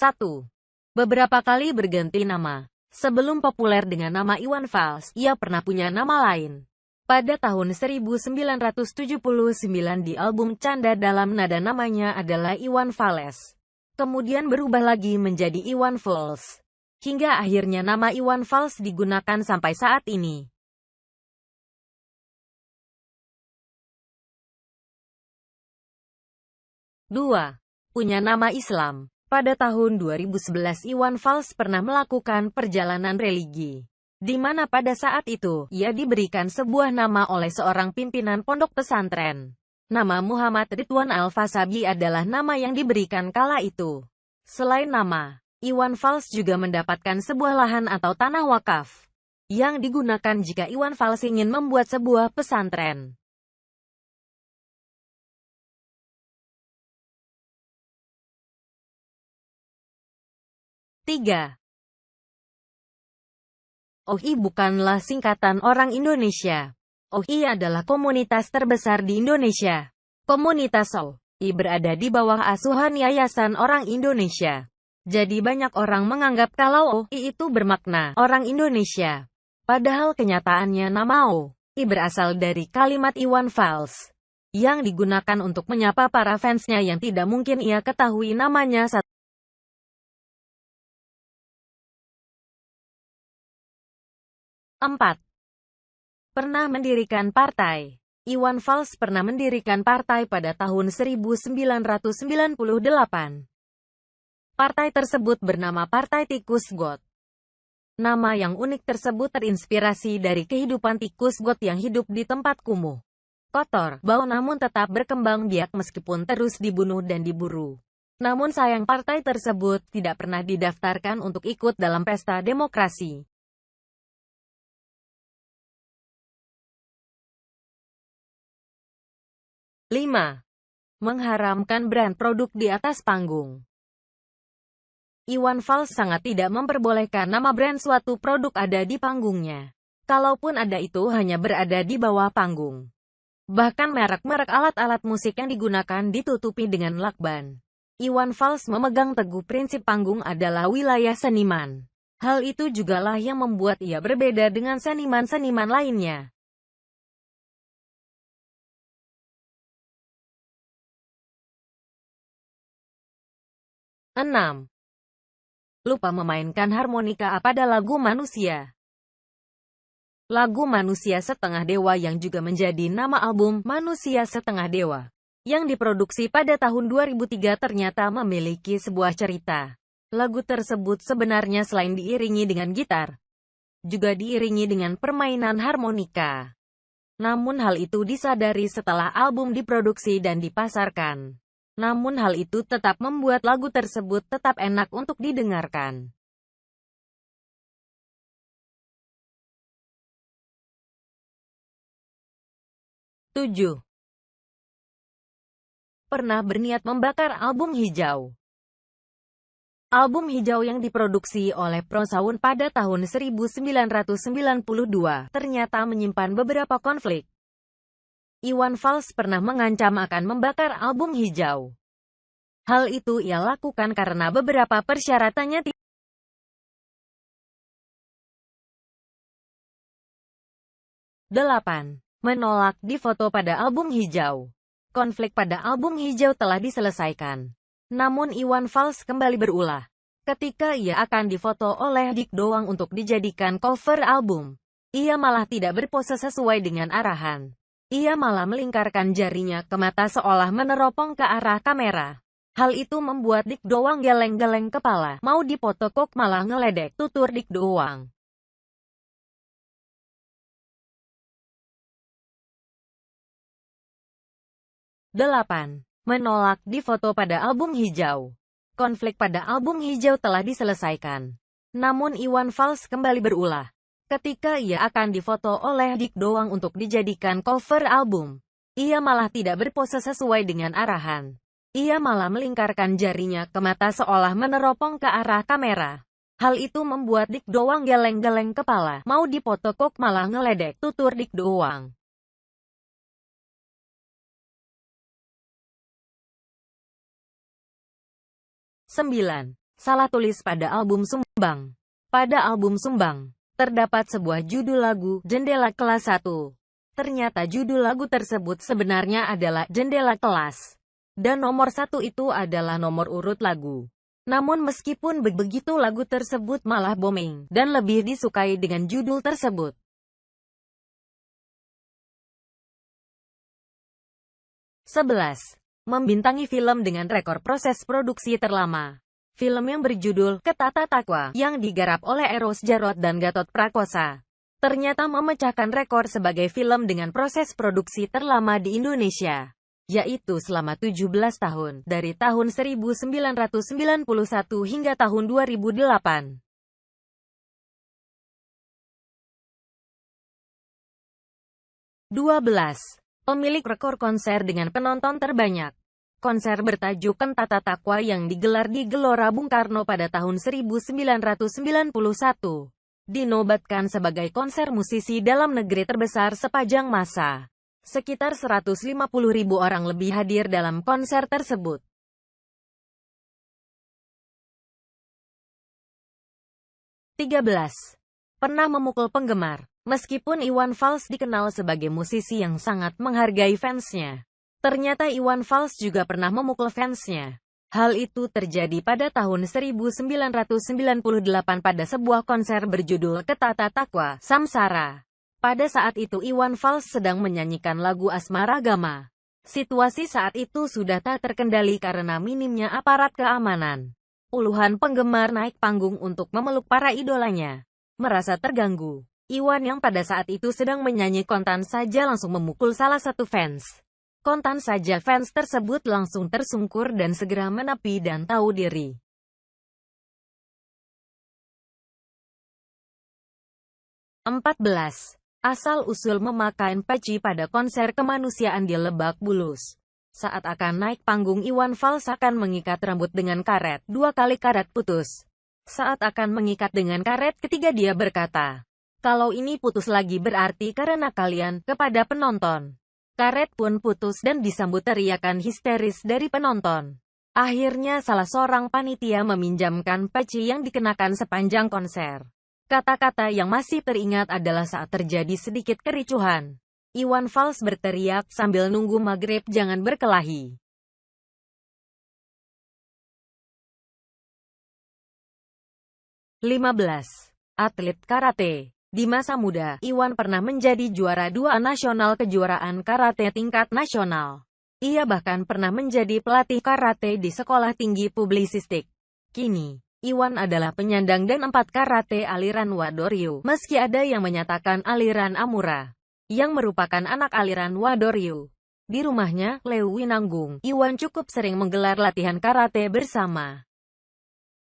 1. Beberapa kali berganti nama. Sebelum populer dengan nama Iwan Fals, ia pernah punya nama lain. Pada tahun 1979 di album Canda Dalam Nada namanya adalah Iwan Fals. Kemudian berubah lagi menjadi Iwan Fals. Hingga akhirnya nama Iwan Fals digunakan sampai saat ini. 2. Punya nama Islam. Pada tahun 2011 Iwan Fals pernah melakukan perjalanan religi, di mana pada saat itu, ia diberikan sebuah nama oleh seorang pimpinan pondok pesantren. Nama Muhammad Ridwan Al-Fasabi adalah nama yang diberikan kala itu. Selain nama, Iwan Fals juga mendapatkan sebuah lahan atau tanah wakaf, yang digunakan jika Iwan Fals ingin membuat sebuah pesantren. 3. OI bukanlah singkatan orang Indonesia. OI adalah komunitas terbesar di Indonesia. Komunitas OI berada di bawah asuhan Yayasan Orang Indonesia. Jadi banyak orang menganggap kalau OI itu bermakna orang Indonesia. Padahal kenyataannya nama OI berasal dari kalimat Iwan Fals, yang digunakan untuk menyapa para fansnya yang tidak mungkin ia ketahui namanya. 4. Pernah mendirikan partai. Iwan Fals pernah mendirikan partai pada tahun 1998. Partai tersebut bernama Partai Tikus Got. Nama yang unik tersebut terinspirasi dari kehidupan tikus got yang hidup di tempat kumuh, kotor, bau namun tetap berkembang biak meskipun terus dibunuh dan diburu. Namun sayang partai tersebut tidak pernah didaftarkan untuk ikut dalam pesta demokrasi. 5. Mengharamkan brand produk di atas panggung. Iwan Fals sangat tidak memperbolehkan nama brand suatu produk ada di panggungnya. Kalaupun ada itu hanya berada di bawah panggung. Bahkan merek-merek alat-alat musik yang digunakan ditutupi dengan lakban. Iwan Fals memegang teguh prinsip panggung adalah wilayah seniman. Hal itu jugalah yang membuat ia berbeda dengan seniman-seniman lainnya. 6. Lupa memainkan harmonika pada lagu Manusia. Lagu Manusia Setengah Dewa yang juga menjadi nama album Manusia Setengah Dewa, yang diproduksi pada tahun 2003 ternyata memiliki sebuah cerita. Lagu tersebut sebenarnya selain diiringi dengan gitar, juga diiringi dengan permainan harmonika. Namun hal itu disadari setelah album diproduksi dan dipasarkan. Namun hal itu tetap membuat lagu tersebut tetap enak untuk didengarkan. 7. Pernah berniat membakar album Hijau. Album Hijau yang diproduksi oleh Prosound pada tahun 1992 ternyata menyimpan beberapa konflik. Iwan Fals pernah mengancam akan membakar album Hijau. Hal itu ia lakukan karena beberapa persyaratannya 8. Menolak difoto pada album Hijau. Konflik pada album Hijau telah diselesaikan. Namun Iwan Fals kembali berulah. Ketika ia akan difoto oleh Dik Doang untuk dijadikan cover album, ia malah tidak berpose sesuai dengan arahan. Ia malah melingkarkan jarinya ke mata seolah meneropong ke arah kamera. Hal itu membuat Dik Doang geleng-geleng kepala. Mau dipoto kok malah ngeledek, tutur Dik Doang. 8. Menolak difoto pada album Hijau. Konflik pada album Hijau telah diselesaikan. Namun Iwan Fals kembali berulah. Ketika ia akan difoto oleh Dik Doang untuk dijadikan cover album, ia malah tidak berpose sesuai dengan arahan. Ia malah melingkarkan jarinya ke mata seolah meneropong ke arah kamera. Hal itu membuat Dik Doang geleng-geleng kepala. Mau dipoto kok malah ngeledek, tutur Dik Doang. 9. Salah tulis pada album Sumbang. Pada album Sumbang, terdapat sebuah judul lagu, Jendela Kelas 1. Ternyata judul lagu tersebut sebenarnya adalah Jendela Kelas. Dan nomor 1 itu adalah nomor urut lagu. Namun meskipun begitu lagu tersebut malah booming, dan lebih disukai dengan judul tersebut. 11. Membintangi film dengan rekor proses produksi terlama. Film yang berjudul Ketata Takwa, yang digarap oleh Eros Djarot dan Gatot Prakosa, ternyata memecahkan rekor sebagai film dengan proses produksi terlama di Indonesia, yaitu selama 17 tahun, dari tahun 1991 hingga tahun 2008. 12. Pemilik rekor konser dengan penonton terbanyak. Konser bertajuk Ketata Takwa yang digelar di Gelora Bung Karno pada tahun 1991, dinobatkan sebagai konser musisi dalam negeri terbesar sepanjang masa. Sekitar 150.000 orang lebih hadir dalam konser tersebut. 13. Pernah memukul penggemar. Meskipun Iwan Fals dikenal sebagai musisi yang sangat menghargai fansnya, ternyata Iwan Fals juga pernah memukul fansnya. Hal itu terjadi pada tahun 1998 pada sebuah konser berjudul Ketata Takwa, Samsara. Pada saat itu Iwan Fals sedang menyanyikan lagu Asmara Gama. Situasi saat itu sudah tak terkendali karena minimnya aparat keamanan. Puluhan penggemar naik panggung untuk memeluk para idolanya. Merasa terganggu, Iwan yang pada saat itu sedang menyanyi kontan saja langsung memukul salah satu fans. Kontan saja fans tersebut langsung tersungkur dan segera menepi dan tahu diri. 14. Asal-usul memakai peci pada konser kemanusiaan di Lebak Bulus. Saat akan naik panggung Iwan Fals akan mengikat rambut dengan karet. 2 kali karet putus. Saat akan mengikat dengan karet ketiga dia berkata, "Kalau ini putus lagi berarti karena kalian," kepada penonton. Karet pun putus dan disambut teriakan histeris dari penonton. Akhirnya salah seorang panitia meminjamkan peci yang dikenakan sepanjang konser. Kata-kata yang masih teringat adalah saat terjadi sedikit kericuhan, Iwan Fals berteriak sambil nunggu maghrib, "Jangan berkelahi." 15. Atlet karate. Di masa muda, Iwan pernah menjadi juara 2 nasional kejuaraan karate tingkat nasional. Ia bahkan pernah menjadi pelatih karate di Sekolah Tinggi Publisistik. Kini, Iwan adalah penyandang dan 4 karate aliran Wadoryu, meski ada yang menyatakan aliran Amura, yang merupakan anak aliran Wadoryu. Di rumahnya, Leuwi Nanggung, Iwan cukup sering menggelar latihan karate bersama